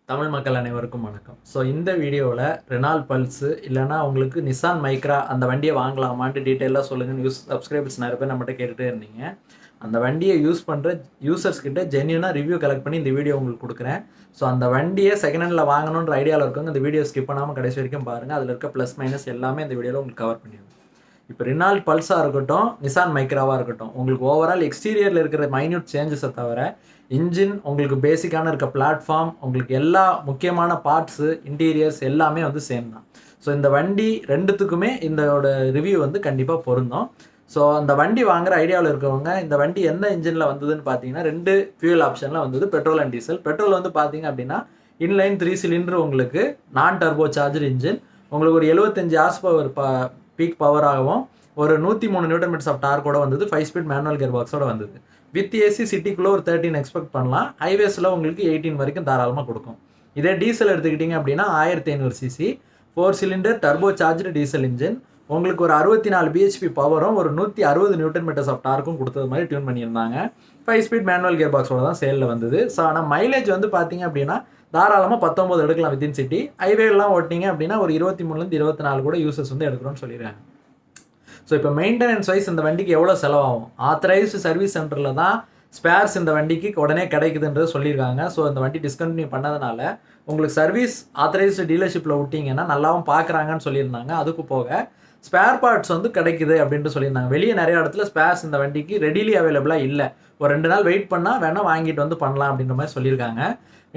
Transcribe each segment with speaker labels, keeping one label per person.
Speaker 1: தமிழ் மக்கள் அனைவருக்கும் வணக்கம். ஸோ இந்த வீடியோவில் ரெனால்ட் பல்ஸு இல்லைனா உங்களுக்கு நிசான் மைக்ரா அந்த வண்டியை வாங்கலாமான்ட்டு டீட்டெயிலாக சொல்லுங்கன்னு சப்ஸ்கிரைபர்ஸ் நிறைய பேர் நம்மகிட்ட கேட்டுகிட்டே இருந்தீங்க. அந்த வண்டியை யூஸ் பண்ணுற யூசர்ஸ் கிட்ட ஜென்யூனாக ரிவ்யூ கலெக்ட் பண்ணி இந்த வீடியோ உங்களுக்கு கொடுக்குறேன். ஸோ அந்த வண்டியை செகண்ட் ஹேண்டில் வாங்கணுன்ற ஐடியாவில் இருக்கவங்க இந்த வீடியோ ஸ்கிப் பண்ணாமல் கடைசி வரைக்கும் பாருங்கள். அதில் இருக்க ப்ளஸ் மைனஸ் எல்லாமே இந்த வீடியோவில் உங்களுக்கு கவர் பண்ணிடுவோம். இப்போ ரெனால்ட் பல்ஸாக இருக்கட்டும், நிசான் மைக்ராவாக இருக்கட்டும், உங்களுக்கு ஓவரால் எக்ஸ்டீரியரில் இருக்கிற மைன்யூட் சேஞ்சஸை தவிர இன்ஜின், உங்களுக்கு பேசிக்கான இருக்க பிளாட்ஃபார்ம், உங்களுக்கு எல்லா முக்கியமான பார்ட்ஸு, இன்டீரியர்ஸ் எல்லாமே வந்து சேம் தான். ஸோ இந்த வண்டி ரெண்டுத்துக்குமே இதோட ரிவ்யூ வந்து கண்டிப்பாக பொருந்தும். ஸோ அந்த வண்டி வாங்குற ஐடியாவில் இருக்கவங்க இந்த வண்டி எந்த இன்ஜினில் வந்ததுன்னு பார்த்தீங்கன்னா 2 ஃபியூல் ஆப்ஷனில் வந்தது, பெட்ரோல் அண்ட் டீசல். பெட்ரோல் வந்து பார்த்தீங்க அப்படின்னா இன்லைன் 3 சிலிண்டர் உங்களுக்கு நான் டர்போ சார்ஜர் இன்ஜின், உங்களுக்கு ஒரு 75 ஹார்ஸ் பவர் பீக் பவராகவும் ஒரு 103 நியூட்டன் மீட்டர்ஸ் ஆஃப் டார்க்கோட வந்தது. 5 ஸ்பீட் மேனுவல் கியர் பாக்ஸோட வந்தது. வித் ஏசி சிட்டிக்குள்ளே ஒரு 13 எக்ஸ்பெக்ட் பண்ணலாம். ஹைவேஸில் உங்களுக்கு 18 வரைக்கும் தாராளமாக கொடுக்கும். இதே டீசல் எடுத்துக்கிட்டிங்க அப்படின்னா 1500 CC 4 cylinder turbo charged diesel engine, உங்களுக்கு ஒரு 64 பிஹெச்பி பவரும் ஒரு 160 நியூட்டன் மீட்டர்ஸ் ஆஃப் டார்க்கும் கொடுத்தது மாதிரி டியூன் பண்ணியிருந்தாங்க. 5 ஸ்பீட் மேனுவல் கியர் பாக்ஸோட தான் சேலில் வந்தது. ஸோ ஆனால் மைலேஜ் வந்து பார்த்தீங்க அப்படின்னா தாராளமாக 19 எடுக்கலாம் வித்தின் சிட்டி. ஹைவேலாம் ஓட்டிங்க அப்படின்னா ஒரு 23லேருந்து 24 கூட யூசர்ஸ் வந்து எடுக்கணும்னு சொல்லிடுறாங்க. ஸோ இப்போ மெயின்டெனன்ஸ் வைஸ் இந்த வண்டிக்கு எவ்வளோ செலவாகும்? ஆத்தரைஸ்டு சர்வீஸ் சென்டரில் தான் ஸ்பேர்ஸ் இந்த வண்டிக்கு உடனே கிடைக்குதுன்றது சொல்லியிருக்காங்க. ஸோ இந்த வண்டி டிஸ்கண்டினியூ பண்ணதுனால உங்களுக்கு சர்வீஸ் ஆத்தரைஸ்டு டீலர்ஷிப்பில் விட்டிங்கன்னா நல்லாவும் பார்க்குறாங்கன்னு சொல்லியிருந்தாங்க. அதுக்கு போக ஸ்பேர் பார்ட்ஸ் வந்து கிடைக்குது அப்படின்ட்டு சொல்லியிருந்தாங்க. வெளியே நிறைய இடத்துல ஸ்பேர்ஸ் இந்த வண்டிக்கு ரெடிலி அவைலபிளாக இல்லை. ஒரு 2 நாள் வெயிட் பண்ணால் வேணால் வாங்கிட்டு வந்து பண்ணலாம் அப்படின்ற மாதிரி சொல்லியிருக்காங்க.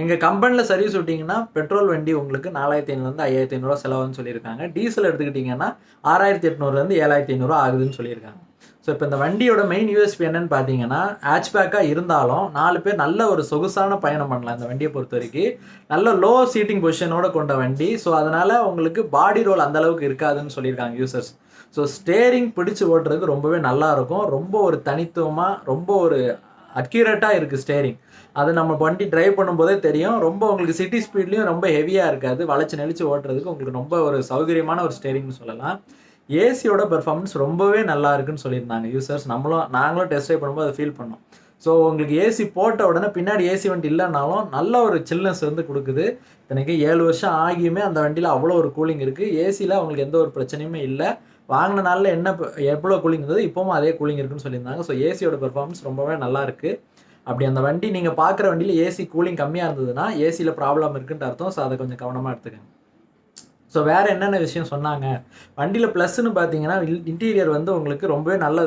Speaker 1: எங்கள் கம்பெனியில் சர்வீஸ் விட்டிங்கன்னா பெட்ரோல் வண்டி உங்களுக்கு 4500லேருந்து 5500 செலவுன்னு சொல்லியிருக்காங்க. டீசல் எடுத்துக்கிட்டிங்கன்னா 6800லேருந்து 7500 ஆகுதுன்னு சொல்லியிருக்காங்க. ஸோ இப்போ இந்த வண்டியோட மெயின் யூஎஸ்பி என்னன்னு பார்த்தீங்கன்னா, ஹேட்ச்பேக்காக இருந்தாலும் 4 பேர் நல்ல ஒரு சொகுசான பயணம் பண்ணலாம். இந்த வண்டியை பொறுத்த வரைக்கும் நல்ல லோ சீட்டிங் பொசிஷனோட கொண்ட வண்டி. ஸோ அதனால் உங்களுக்கு பாடி ரோல் அந்தளவுக்கு இருக்காதுன்னு சொல்லியிருக்காங்க யூசர்ஸ். ஸோ ஸ்டேரிங் பிடிச்சி ஓட்டுறதுக்கு ரொம்பவே நல்லாயிருக்கும். ரொம்ப ஒரு தனித்துவமாக, ரொம்ப ஒரு அக்யூரேட்டாக இருக்குது ஸ்டேரிங். அது நம்ம வண்டி டிரைவ் பண்ணும்போதே தெரியும். ரொம்ப உங்களுக்கு சிட்டி ஸ்பீட்லேயும் ரொம்ப ஹெவியாக இருக்காது. வளைச்சு நெளிச்சு ஓட்டுறதுக்கு உங்களுக்கு ரொம்ப ஒரு சௌகரியமான ஒரு ஸ்டேரிங்னு சொல்லலாம். ஏசியோட பெர்ஃபார்மன்ஸ் ரொம்பவே நல்லா இருக்குன்னு சொல்லியிருந்தாங்க யூசர்ஸ். நாங்களும் டெஸ்ட் ட்ரைவ் பண்ணும்போது அதை ஃபீல் பண்ணோம். ஸோ உங்களுக்கு ஏசி போட்ட உடனே பின்னாடி ஏசி வண்டி இல்லைனாலும் நல்ல ஒரு சில்னஸ் வந்து கொடுக்குது. இத்தனைக்கு 7 வருஷம் ஆகியுமே அந்த வண்டியில் அவ்வளோ ஒரு கூலிங் இருக்குது. ஏசியில் அவங்களுக்கு எந்த ஒரு பிரச்சனையுமே இல்லை. வாங்கின நாளில் எவ்வளோ கூலிங் இருந்தது இப்போவும் அதே கூலிங் இருக்குன்னு சொல்லியிருந்தாங்க. ஸோ ஏசியோட பெர்ஃபார்மன்ஸ் ரொம்பவே நல்லா இருக்குது. அப்படி அந்த வண்டி நீங்கள் பார்க்குற வண்டியில் ஏசி கூலிங் கம்மியாக இருந்ததுன்னா ஏசியில் ப்ராப்ளம் இருக்குன்ட்டு அர்த்தம். ஸோ அதை கொஞ்சம் கவனமாக எடுத்துக்கங்க. ஸோ வேறு என்னென்ன விஷயம் சொன்னாங்க வண்டியில் ப்ளஸ்ன்னு பார்த்தீங்கன்னா, இன்டீரியர் வந்து உங்களுக்கு ரொம்பவே நல்ல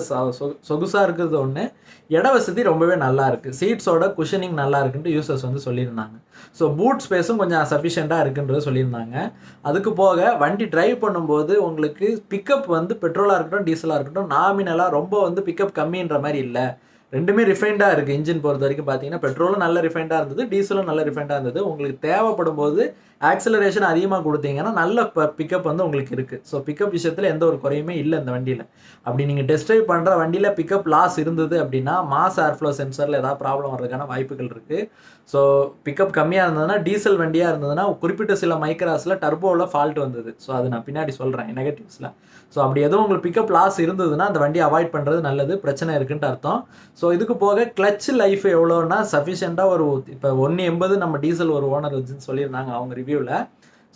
Speaker 1: சொகுசாக இருக்கிறது ஒன்று, இட வசதி ரொம்பவே நல்லா இருக்குது. சீட்ஸோட குஷனிங் நல்லா இருக்குன்ட்டு யூசர்ஸ் வந்து சொல்லியிருந்தாங்க. ஸோ பூட் ஸ்பேஸும் கொஞ்சம் சஃபிஷியண்ட்டாக இருக்குன்றது சொல்லியிருந்தாங்க. அதுக்கு போக வண்டி டிரைவ் பண்ணும்போது உங்களுக்கு பிக்கப் வந்து பெட்ரோலாக இருக்கட்டும், டீசலாக இருக்கட்டும் நாமினலாக ரொம்ப வந்து பிக்கப் கம்மின்ற மாதிரி இல்லை. ரெண்டுமே ரிஃபைண்டாக இருக்குது. இன்ஜின் பொறுத்த வரைக்கும் பார்த்தீங்கன்னா பெட்ரோலும் நல்ல ரிஃபைண்டாக இருந்தது, டீசலும் நல்ல ரிஃபைண்டாக இருந்தது. உங்களுக்கு தேவைப்படும் போது ஆக்சலரேஷன் அதிகமாக கொடுத்தீங்கன்னா நல்ல பிக்கப் வந்து உங்களுக்கு இருக்குது. ஸோ பிக்கப் விஷயத்தில் எந்த ஒரு குறையுமே இல்லை இந்த வண்டியில். அப்படி நீங்கள் டெஸ்ட் ட்ரைவ் பண்ணுற வண்டியில் பிக்கப் லாஸ் இருந்தது அப்படின்னா மாஸ் ஏர்ஃப்ளோ சென்சரில் ஏதாவது ப்ராப்ளம் வர்றதுக்கான வாய்ப்புகள் இருக்குது. ஸோ பிக்கப் கம்மியாக இருந்ததுன்னா, டீசல் வண்டியாக இருந்ததுன்னா குறிப்பிட்ட சில மைக்ராஸில் டர்போவில் ஃபால்ட் வந்தது. ஸோ அது நான் பின்னாடி சொல்கிறேன் நெகட்டிவ்ஸில். ஸோ அப்படி எதுவும் உங்களுக்கு பிக்கப் லாஸ் இருந்ததுன்னா அந்த வண்டியை அவாய்ட் பண்ணுறது நல்லது, பிரச்சனை இருக்குன்ட்டு அர்த்தம். ஸோ இதுக்கு போக கிளச் லைஃப் எவ்வளோன்னா சஃபிஷியண்ட்டாக ஒரு இப்போ 180 நம்ம டீசல் ஒரு ஓனர் வச்சுன்னு சொல்லியிருந்தாங்க அவங்க ரிவ்யூவில்.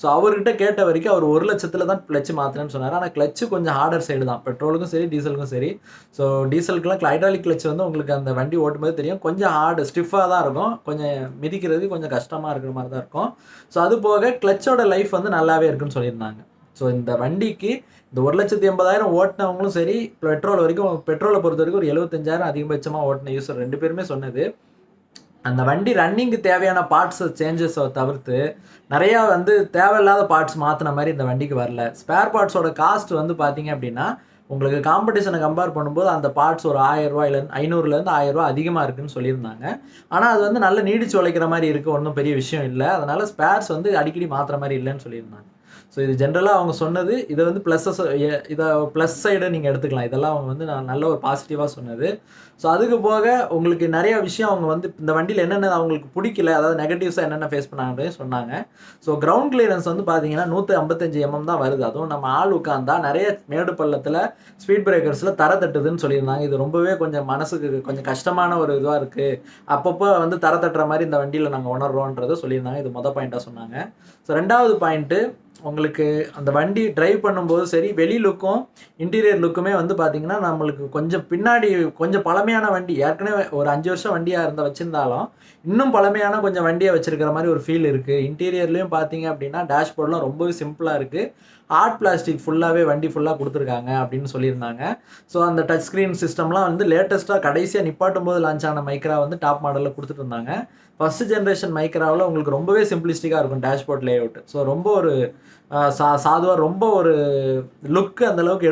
Speaker 1: ஸோ அவர்கிட்ட கேட்ட வரைக்கும் அவர் 1 லட்சத்தில் தான் கிளச்சு மாற்றினேன்னு சொன்னார். ஆனால் கிளச்சு கொஞ்சம் ஹார்டர் சைடு தான், பெட்ரோலுக்கும் சரி டீசலுக்கும் சரி. ஸோ டீசலுக்குலாம் ஹைட்ராலிக் கிளச் வந்து உங்களுக்கு அந்த வண்டி ஓட்டும்போது தெரியும், கொஞ்சம் ஹார்டு ஸ்டிஃபாக தான் இருக்கும், கொஞ்சம் மிதிக்கிறதுக்கு கொஞ்சம் கஷ்டமாக இருக்கிற மாதிரி தான் இருக்கும். ஸோ அது போக கிளச்சோட லைஃப் வந்து நல்லாவே இருக்குன்னு சொல்லியிருந்தாங்க. ஸோ இந்த வண்டிக்கு இந்த 1,80,000 ஓட்டினவங்களும் சரி, பெட்ரோலை பொறுத்த வரைக்கும் ஒரு 75,000 அதிகபட்சமாக ஓட்டின யூசர் 2 பேருமே சொன்னது, அந்த வண்டி ரன்னிங்க்கு தேவையான பார்ட்ஸ் சேஞ்சஸை தவிர்த்து நிறையா வந்து தேவையில்லாத பார்ட்ஸ் மாற்றின மாதிரி இந்த வண்டிக்கு வரல. ஸ்பேர் பார்ட்ஸோட காஸ்ட் வந்து பார்த்தீங்க அப்படின்னா உங்களுக்கு காம்படிஷனை கம்பேர் பண்ணும்போது அந்த பார்ட்ஸ் ஒரு ₹1000 500லேருந்து ₹1000 அதிகமாக இருக்குன்னு சொல்லியிருந்தாங்க. ஆனால் அது வந்து நல்ல நீடிச்சு உழைக்கிற மாதிரி இருக்குது, ஒன்றும் பெரிய விஷயம் இல்லை. அதனால் ஸ்பேர்ஸ் வந்து அடிக்கடி மாற்றுற மாதிரி இல்லைன்னு சொல்லியிருந்தாங்க. ஸோ இது ஜென்ரலாக அவங்க சொன்னது. இதை வந்து இதை ப்ளஸ் சைடை நீங்கள் எடுத்துக்கலாம். இதெல்லாம் அவங்க வந்து நான் நல்ல ஒரு பாசிட்டிவாக சொன்னது. ஸோ அதுக்கு போக உங்களுக்கு நிறைய விஷயம் அவங்க வந்து இந்த வண்டியில் என்னென்ன அவங்களுக்கு பிடிக்கல, அதாவது நெகட்டிவ்ஸாக என்னென்ன ஃபேஸ் பண்ணாங்கன்னு சொன்னாங்க. ஸோ கிரவுண்ட் கிளியரன்ஸ் வந்து பார்த்தீங்கன்னா 155 mm தான் வருது. அதுவும் நம்ம ஆள் உட்காந்தா நிறைய மேடு பள்ளத்தில் ஸ்பீட் பிரேக்கர்ஸில் தர தட்டுதுன்னு சொல்லியிருந்தாங்க. இது ரொம்பவே கொஞ்சம் மனசுக்கு கொஞ்சம் கஷ்டமான ஒரு இதுவாக இருக்குது. அப்பப்போ வந்து தர தட்டுற மாதிரி இந்த வண்டியில் நாங்கள் உணர்றோன்றதை சொல்லியிருந்தாங்க. இது மொதல் பாயிண்ட்டாக சொன்னாங்க. ஸோ 2வது பாயிண்ட்டு, உங்களுக்கு அந்த வண்டி டிரைவ் பண்ணும்போது சரி, வெளி லுக்கும் இன்டீரியர் லுக்குமே வந்து பார்த்தீங்கன்னா நம்மளுக்கு கொஞ்சம் பின்னாடி கொஞ்சம் பழமையான வண்டி, ஏற்கனவே ஒரு 5 வருஷம் வண்டியாக வச்சுருந்தாலும் இன்னும் பழமையான கொஞ்சம் வண்டியை வச்சிருக்கிற மாதிரி ஒரு ஃபீல் இருக்குது. இன்டீரியர்லேயும் பார்த்தீங்க அப்படின்னா டேஷ்போர்ட்லாம் ரொம்பவே சிம்பிளாக இருக்குது. ஹார்ட் பிளாஸ்டிக் ஃபுல்லாகவே வண்டி ஃபுல்லாக கொடுத்துருக்காங்க அப்படின்னு சொல்லியிருந்தாங்க. ஸோ அந்த டச் ஸ்க்ரீன் சிஸ்டம்லாம் வந்து லேட்டஸ்ட்டாக கடைசியாக நிப்பாட்டும் போது லான்ச் ஆன மைக்ரா வந்து டாப் மாடலில் கொடுத்துட்டு இருந்தாங்க. ஃபர்ஸ்ட் ஜென்ரேஷன் மைக்ராவில் உங்களுக்கு ரொம்பவே சிம்பிளிஸ்டிக்காக இருக்கும் டேஷ்போர்ட் லேஅவுட். ஸோ ரொம்ப ஒரு சாதுவாக ரொம்ப ஒரு லுக்கு அந்தளவுக்கு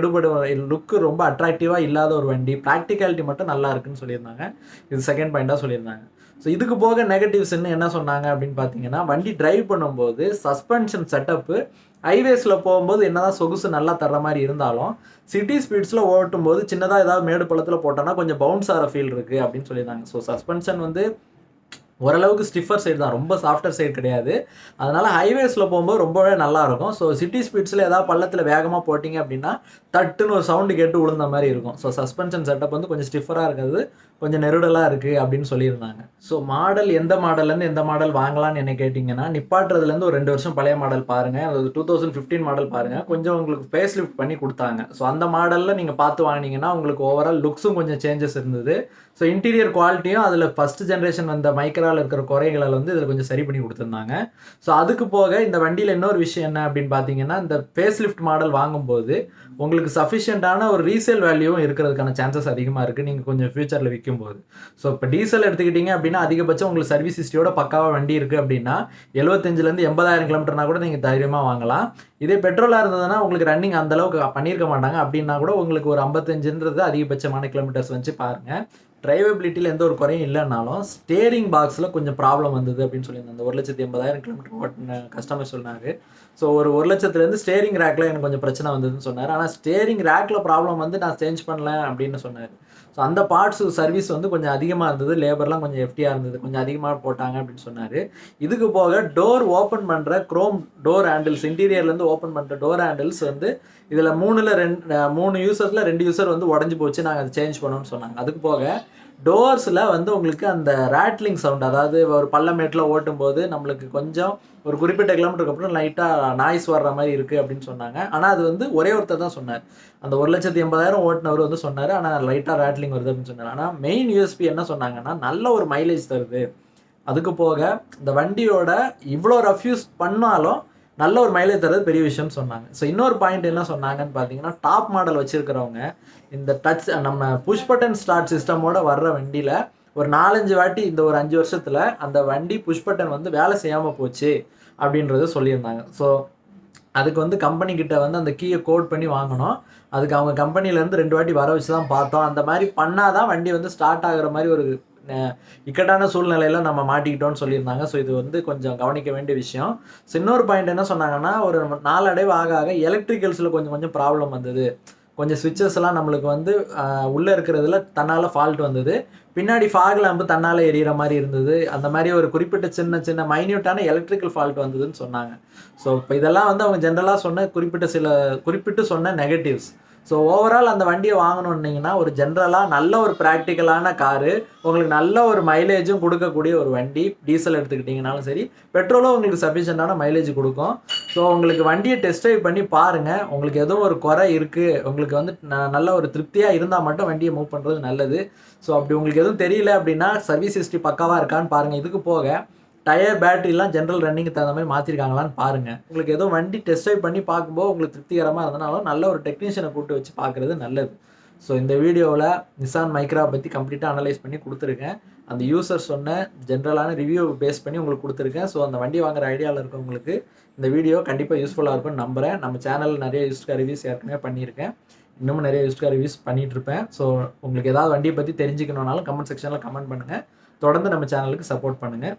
Speaker 1: லுக்கு ரொம்ப அட்ராக்டிவாக இல்லாத ஒரு வண்டி. ப்ராக்டிகாலிட்டி மட்டும் நல்லா இருக்குன்னு சொல்லியிருந்தாங்க. இது செகண்ட் பாயிண்ட்டாக சொல்லியிருந்தாங்க. ஸோ இதுக்கு போக நெகட்டிவ்ஸ் என்ன சொன்னாங்க அப்படின்னு பார்த்தீங்கன்னா, வண்டி டிரைவ் பண்ணும்போது சஸ்பென்ஷன் செட்டப்பு ஹைவேஸில் போகும்போது என்னதான் சொகுசு நல்லா தர்ற மாதிரி இருந்தாலும் சிட்டி ஸ்பீட்ஸில் ஓட்டும் போது சின்னதாக ஏதாவது மேடு பள்ளத்தில் போட்டோன்னா கொஞ்சம் பவுன்ஸ் ஆகிற ஃபீல் இருக்குது அப்படின்னு சொல்லியிருந்தாங்க. ஸோ சஸ்பென்ஷன் வந்து ஓரளவுக்கு ஸ்டிஃபர் சைடு தான், ரொம்ப சாஃப்டர் சைடு கிடையாது. அதனால் ஹைவேஸில் போகும்போது ரொம்பவே நல்லாயிருக்கும். ஸோ சிட்டி ஸ்பீட்ஸில் ஏதாவது பள்ளத்தில் வேகமாக போட்டிங்க அப்படின்னா தட்டுன்னு ஒரு சவுண்டு கேட்டு விழுந்த மாதிரி இருக்கும். ஸோ சஸ்பென்ஷன் செட்டப் வந்து கொஞ்சம் ஸ்டிஃபராக இருக்கிறது, கொஞ்சம் நெருடலாக இருக்குது அப்படின்னு சொல்லியிருந்தாங்க. ஸோ மாடல் எந்த மாடல்லேருந்து எந்த மாடல் வாங்கலான்னு என்ன கேட்டிங்கன்னா, நிப்பாட்டுறதுலேருந்து ஒரு 2 வருஷம் பழைய மாடல் பாருங்கள். அது 2015 மாடல் பாருங்கள். கொஞ்சம் உங்களுக்கு ஃபேஸ் லிஃப்ட் பண்ணி கொடுத்தாங்க. ஸோ அந்த மாடலில் நீங்கள் பார்த்து வாங்கினீங்கன்னா உங்களுக்கு ஓவரால் லுக்ஸும் கொஞ்சம் சேஞ்சஸ் இருந்தது. ஸோ இன்டீரியர் குவாலிட்டியும் அதில் ஃபஸ்ட் ஜென்ரேஷன் வந்த மைக்ராவில் இருக்கிற குறைகளை வந்து இதில் கொஞ்சம் சரி பண்ணி கொடுத்துருந்தாங்க. ஸோ அதுக்கு போக இந்த வண்டியில் இன்னொரு விஷயம் என்ன அப்படின்னு பார்த்தீங்கன்னா, இந்த ஃபேஸ் லிஃப்ட் மாடல் வாங்கும்போது உங்களுக்கு சஃபிஷியண்டான ஒரு ரீசேல் வேல்யூவும் இருக்கிறதுக்கான சான்சஸ் அதிகமாக இருக்குது நீங்கள் கொஞ்சம் ஃபியூச்சரில் விற்கும்போது. ஸோ இப்போ டீசல் எடுத்துக்கிட்டிங்க அப்படின்னா அதிகபட்சம் உங்களுக்கு சர்வீஸ் ஹிஸ்ட்ரியோட பக்காவாக வண்டி இருக்குது அப்படின்னா 75,000 80,000 கிலோமீட்டர்னா கூட நீங்கள் தைரியமாக வாங்கலாம். இதே பெட்ரோலாக இருந்ததுன்னா உங்களுக்கு ரன்னிங் அந்தளவுக்கு பண்ணியிருக்க மாட்டாங்க. அப்படின்னா கூட உங்களுக்கு ஒரு 55ன்றது அதிகபட்சமான கிலோமீட்டர்ஸ் வச்சு பாருங்கள். டிரைவபிலிட்டியில் எந்த ஒரு குறையும் இல்லைனாலும் ஸ்டேரிங் பாக்ஸில் கொஞ்சம் ப்ராப்ளம் வந்தது அப்படின்னு சொல்லியிருந்தேன். அந்த 1,80,000 கிலோமீட்டர் ஓட்டின கஸ்டமர் சொன்னார். ஸோ ஒரு 1,00,000லேருந்து ஸ்டேரிங் ரேக்கில் எனக்கு கொஞ்சம் பிரச்சனை வந்ததுன்னு சொன்னார். ஆனால் ஸ்டேரிங் ரேக்கில் ப்ராப்ளம் வந்து நான் சேஞ்ச் பண்ணல அப்படின்னு சொன்னார். ஸோ அந்த பார்ட்ஸ் சர்வீஸ் வந்து கொஞ்சம் அதிகமாக இருந்தது, லேபர்லாம் கொஞ்சம் எஃப்டியாக இருந்தது, கொஞ்சம் அதிகமாக போட்டாங்க அப்படின்னு சொன்னார். இதுக்கு போக டோர் ஓப்பன் பண்ணுற குரோம் டோர் ஹேண்டில்ஸ், இன்டீரியர்லேருந்து ஓப்பன் பண்ணுற டோர் ஹேண்டில்ஸ் வந்து இதில் 3 யூசர்ஸில் 2 யூசர் வந்து உடஞ்சி போச்சு, நாங்கள் அதை சேஞ்ச் பண்ணோன்னு சொன்னாங்க. அதுக்கு போக டோர்ஸில் வந்து உங்களுக்கு அந்த ரேட்லிங் சவுண்ட், அதாவது ஒரு பள்ளமேட்டில் ஓட்டும்போது நம்மளுக்கு கொஞ்சம் ஒரு குறிப்பிட்ட கிலோமீட்டருக்கு அப்புறம் லைட்டாக நாய்ஸ் வர்ற மாதிரி இருக்குது அப்படின்னு சொன்னாங்க. ஆனால் அது வந்து ஒரே ஒருத்தர் தான் சொன்னார். அந்த 1,80,000 ஓட்டினவர் வந்து சொன்னார், ஆனால் லைட்டாக ரேட்லிங் வருது அப்படின்னு சொன்னார். ஆனால் மெயின் யூஎஸ்பி என்ன சொன்னாங்கன்னா, நல்ல ஒரு மைலேஜ் தருது. அதுக்கு போக இந்த வண்டியோட இவ்வளோ ரஃப் யூஸ் பண்ணாலும் நல்ல ஒரு மைலேஜ் தரது பெரிய விஷயம்னு சொன்னாங்க. ஸோ இன்னொரு பாயிண்ட் என்ன சொன்னாங்கன்னு பார்த்தீங்கன்னா, டாப் மாடல் வச்சுருக்கிறவங்க இந்த டச் நம்ம புஷ் பட்டன் ஸ்டார்ட் சிஸ்டமோட வர்ற வண்டியில் ஒரு 4-5 வாட்டி இந்த ஒரு 5 வருஷத்தில் அந்த வண்டி புஷ் பட்டன் வந்து வேலை செய்யாமல் போச்சு அப்படின்றத சொல்லியிருந்தாங்க. ஸோ அதுக்கு வந்து கம்பெனிக்கிட்ட வந்து அந்த கீயை கோட் பண்ணி வாங்கணும். அதுக்கு அவங்க கம்பெனிலேருந்து 2 வாட்டி வர வச்சு தான் பார்த்தோம். அந்த மாதிரி பண்ணால் தான் வண்டி வந்து ஸ்டார்ட் ஆகிற மாதிரி ஒரு இக்கட்டான சூழ்நிலையில் நம்ம மாட்டிக்கிட்டோம்னு சொல்லியிருந்தாங்க. ஸோ இது வந்து கொஞ்சம் கவனிக்க வேண்டிய விஷயம். ஸோ இன்னொரு பாயிண்ட் என்ன சொன்னாங்கன்னா, ஒரு நாளடைவு ஆக ஆக எலக்ட்ரிக்கல்ஸில் கொஞ்சம் ப்ராப்ளம் வந்தது. கொஞ்சம் ஸ்விட்சஸ் எல்லாம் நம்மளுக்கு வந்து உள்ளே இருக்கிறதுல தன்னால் ஃபால்ட் வந்தது. பின்னாடி ஃபாக் லேம்பு தன்னால் எரியிற மாதிரி இருந்தது. அந்த மாதிரி ஒரு குறிப்பிட்ட சின்ன மைன்யூட்டான எலக்ட்ரிக்கல் ஃபால்ட் வந்ததுன்னு சொன்னாங்க. ஸோ இப்போ இதெல்லாம் வந்து அவங்க ஜென்ரலாக குறிப்பிட்டு சொன்ன நெகட்டிவ்ஸ். ஸோ ஓவரால் அந்த வண்டியை வாங்கணுன்னீங்கன்னா ஒரு ஜென்ரலாக நல்ல ஒரு ப்ராக்டிக்கலான காரு, உங்களுக்கு நல்ல ஒரு மைலேஜும் கொடுக்கக்கூடிய ஒரு வண்டி. டீசல் எடுத்துக்கிட்டிங்கனாலும் சரி, பெட்ரோலும் உங்களுக்கு சஃபிஷியண்டான மைலேஜ் கொடுக்கும். ஸோ உங்களுக்கு வண்டியை டெஸ்ட் ட்ரைவ் பண்ணி பாருங்கள். உங்களுக்கு எதுவும் ஒரு குறை இருக்குது, உங்களுக்கு வந்து நல்ல ஒரு திருப்தியாக இருந்தால் மட்டும் வண்டியை மூவ் பண்ணுறது நல்லது. ஸோ அப்படி உங்களுக்கு எதுவும் தெரியல அப்படின்னா சர்வீஸ் ஹிஸ்ட்ரி பக்காவாக இருக்கான்னு பாருங்கள். இதுக்கு போக டயர் பேட்டரிலாம் ஜென்ரல் ரன்னிங்க்கு தகுந்த மாதிரி மாற்றிருக்காங்களான்னு பாருங்கள். உங்களுக்கு ஏதோ வண்டி டெஸ்ட் ட்ரைவ் பண்ணி பார்க்கும்போது உங்களுக்கு திருப்திகரமாக இருந்தனாலும் நல்ல ஒரு டெக்னீஷியனை கூப்பிட்டு வச்சு பார்க்குறது நல்லது. ஸோ இந்த வீடியோவில் நிசான் மைக்ரா பற்றி கம்ப்ளீட்டாக அனலைஸ் பண்ணி கொடுத்துருக்கேன். அந்த யூசர் சொன்ன ஜென்ரலான ரிவ்யூ பேஸ் பண்ணி உங்களுக்கு கொடுத்துருக்கேன். ஸோ அந்த வண்டி வாங்குற ஐடியாவில் இருக்கவங்களுக்கு இந்த வீடியோ கண்டிப்பாக யூஸ்ஃபுல்லாக இருக்கும்னு நம்புகிறேன். நம்ம சேனலில் நிறைய யூஸ்ட் கார் ரிவ்யூஸ் ஏற்கனவே பண்ணியிருக்கேன், இன்னமும் நிறைய யூஸ்ட் கார் ரிவ்யூஸ் பண்ணிகிட்ருப்பேன். ஸோ உங்களுக்கு ஏதாவது வண்டியை பற்றி தெரிஞ்சுக்கணுன்னாலும் கமெண்ட் செக்ஷனில் கமெண்ட் பண்ணுங்கள். தொடர்ந்து நம்ம சேனலுக்கு சப்போர்ட் பண்ணுங்கள்.